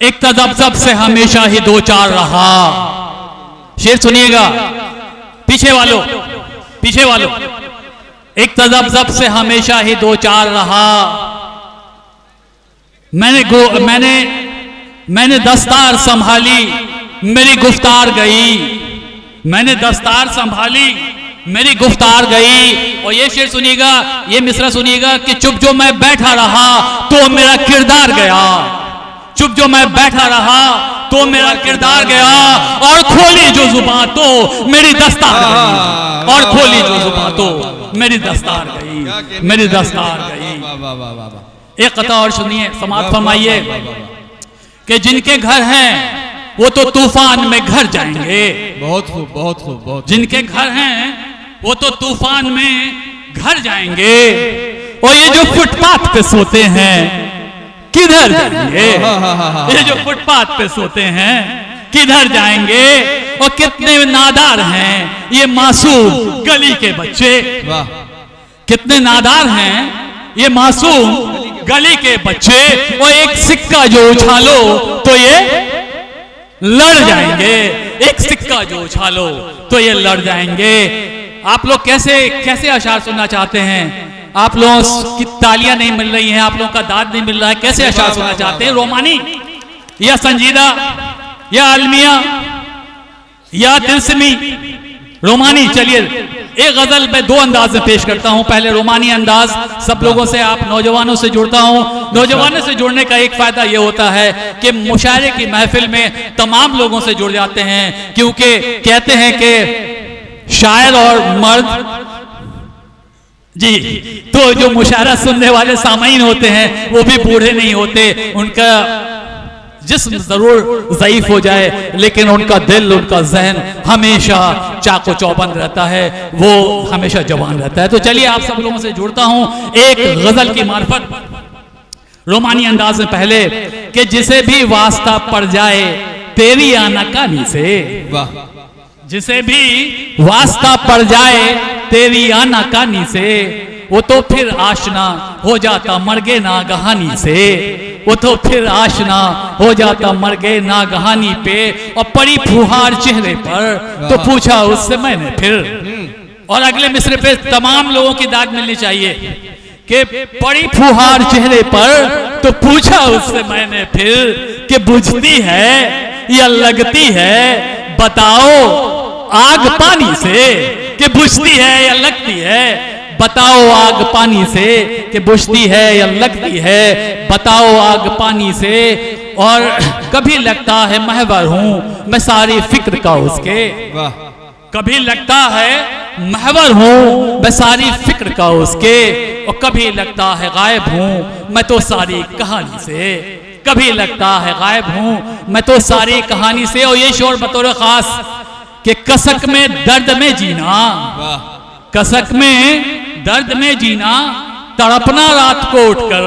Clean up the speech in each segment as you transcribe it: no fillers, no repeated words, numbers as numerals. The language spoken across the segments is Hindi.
एक तजब्जब से हमेशा ही दो चार रहा। शेर सुनिएगा, पीछे वालों। एक तजब्जब से हमेशा ही दो चार रहा। मैंने दस्तार संभाली, मेरी गुफ्तार गई। मैंने दस्तार संभाली, मेरी गुफ्तार गई। और ये शेर सुनिएगा, ये मिसरा सुनिएगा कि चुप जो मैं बैठा रहा तो मेरा किरदार गया। चुप जो मैं बैठा रहा तो मेरा किरदार गया। और खोली जो जुबान तो मेरी दस्तार गई। और खोली जो जुबान तो मेरी दस्तार गई। मेरी दस्तार गई। एक कथा और सुनिए, समाप्त फरमाइए कि जिनके घर हैं वो तो तूफान में घर जाएंगे। बहुत खूब, बहुत खूब, बहुत। जिनके घर हैं वो तो तूफान में घर जाएंगे। और ये जो फुटपाथ पे सोते हैं किधर जाएंगे? ये जो फुटपाथ पे सोते हैं किधर जाएंगे? और कितने नादार हैं ये मासूम गली के बच्चे। कितने नादार हैं ये मासूम गली के बच्चे। और एक सिक्का जो उछालो तो ये लड़ जाएंगे। एक सिक्का जो उछालो तो ये लड़ जाएंगे। आप लोग कैसे अशार सुनना चाहते हैं? आप लोगों की तालियां नहीं मिल रही हैं, आप लोगों का दाद नहीं मिल रहा है। कैसे अशार सुनना चाहते हैं? रोमानी या संजीदा या अलमिया या दिलसमी? रोमानी। चलिए एक गजल मैं दो अंदाज में पेश करता हूं। पहले रोमानी अंदाज, सब लोगों से, आप नौजवानों से जुड़ता हूं। नौजवानों से जुड़ने का एक फायदा यह होता है कि मुशायरे की महफिल में तमाम लोगों से जुड़ जाते हैं, क्योंकि कहते हैं कि शायर और मर्द जी, तो जो मुशायरा सुनने वाले सामईन होते हैं वो भी बूढ़े नहीं होते। उनका जिस्म जरूर ज़ईफ हो जाए लेकिन उनका दिल, उनका जहन हमेशा चाको चौबंद रहता है, वो हमेशा जवान रहता है। तो चलिए आप सब लोगों से जुड़ता हूं एक गजल की मार्फत रोमानी अंदाज में। पहले कि जिसे भी वास्ता पड़ जाए तेरी आनाकानी से, जिसे भी वास्ता पड़ जाए तेरी आनाकानी से, वो तो फिर आशना हो जाता मर्गे नागहानी से। वो तो फिर आशना हो जाता मर्गे नागहानी पे। और पड़ी फुहार चेहरे पर तो पूछा उससे मैंने फिर। और अगले मिसरे पे तमाम लोगों की दाद मिलनी चाहिए कि पड़ी फुहार चेहरे पर तो पूछा उससे मैंने फिर कि बुझती है या लगती है बताओ आग पानी से, कि बुझती है या लगती है बताओ आग पानी से, कि बुझती है या लगती है बताओ आग पानी से। और कभी लगता है महवर हूं मैं सारी फिक्र का उसके। कभी लगता है महवर हूं मैं सारी फिक्र का उसके। और कभी लगता है गायब हूं मैं तो सारी कहानी से। कभी लगता है गायब हूं मैं तो सारी कहानी से। और ये शोर बतौर खास कि कसक में दर्द में जीना, कसक में दर्द में जीना तड़पना रात को उठकर।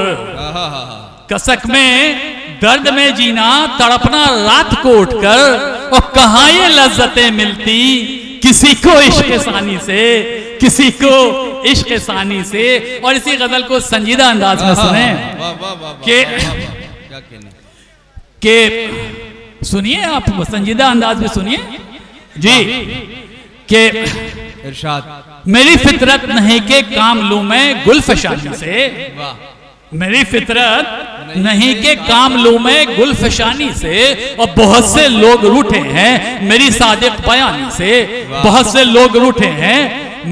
कसक में दर्द में जीना तड़पना रात को उठकर। और कहाँ ये लज्जतें मिलती किसी को इश्क सानी से, किसी को इश्क सानी से। और इसी गजल को संजीदा अंदाज में सुने कि सुनिए, आप संजीदा अंदाज में सुनिए जी के इरशाद। मेरी फितरत नहीं के काम लूं मैं गुलफशानी से। मेरी फितरत नहीं के काम लूं मैं गुलफशानी से। और बहुत से लोग रूठे हैं मेरी सादिक बयानी से। बहुत से लोग रूठे हैं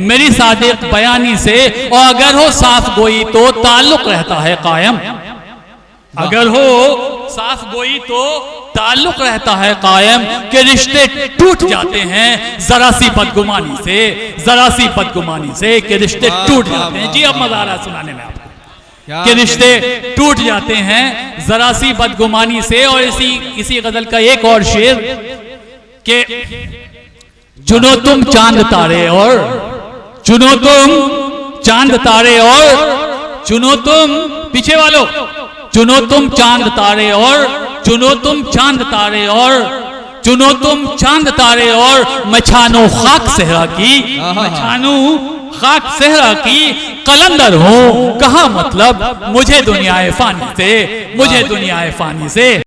मेरी सादिक बयानी से। और अगर हो साफ गोई तो ताल्लुक रहता है कायम। अगर हो साफ गोई तो ताल्लुक रहता है कायम। के रिश्ते टूट जाते हैं जरा सी बदगुमानी से, जरा सी बदगुमानी से। के रिश्ते टूट जाते हैं। जी अब मजा आ रहा है सुनाने में आपको कि रिश्ते टूट जाते हैं जरा सी बदगुमानी से। और इसी गजल का एक और शेर के चुनो तुम चांद तारे और, चुनो तुम चांद तारे और, चुनो तुम पीछे वालों, चुनो तुम चांद तारे और, चुनो तुम चांद तारे और, चुनो तुम चांद तारे और। मैं छानू खाक सहरा की, मैं छानू खाक सहरा की कलंदर हूं। कहा मतलब मुझे दुनियाए फानी से, मुझे दुनियाए फानी से।